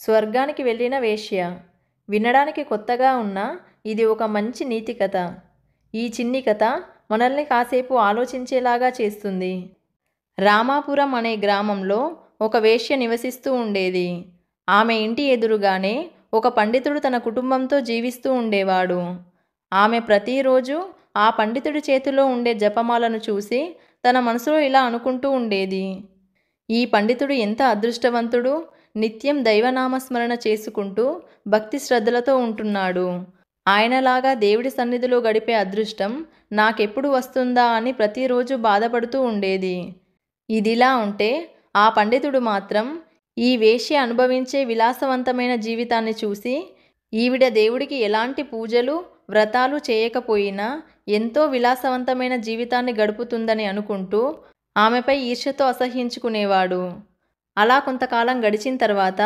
స్వర్గానికి వెళ్ళిన వేశ్య. వినడానికి కొత్తగా ఉన్నా ఇది ఒక మంచి నీతి కథ. ఈ చిన్ని కథ మనల్ని కాసేపు ఆలోచించేలాగా చేస్తుంది. రామాపురం అనే గ్రామంలో ఒక వేశ్య నివసిస్తూ ఉండేది. ఆమె ఇంటి ఎదురుగానే ఒక పండితుడు తన కుటుంబంతో జీవిస్తూ ఉండేవాడు. ఆమె ప్రతిరోజు ఆ పండితుడి చేతిలో ఉండే జపమాలను చూసి తన మనసులో ఇలా అనుకుంటూ ఉండేది. ఈ పండితుడు ఎంత అదృష్టవంతుడు, నిత్యం దైవనామస్మరణ చేసుకుంటూ భక్తి శ్రద్ధలతో ఉంటున్నాడు. ఆయనలాగా దేవుడి సన్నిధిలో గడిపే అదృష్టం నాకెప్పుడు వస్తుందా అని ప్రతిరోజు బాధపడుతూ ఉండేది. ఇదిలా ఉంటే ఆ పండితుడు మాత్రం ఈ వేశ్య అనుభవించే విలాసవంతమైన జీవితాన్ని చూసి ఈవిడ దేవుడికి ఎలాంటి పూజలు వ్రతాలు చేయకపోయినా ఎంతో విలాసవంతమైన జీవితాన్ని గడుపుతుందని అనుకుంటూ ఆమెపై ఈర్ష్యతో అసహ్యించుకునేవాడు. అలా కొంతకాలం గడిచిన తర్వాత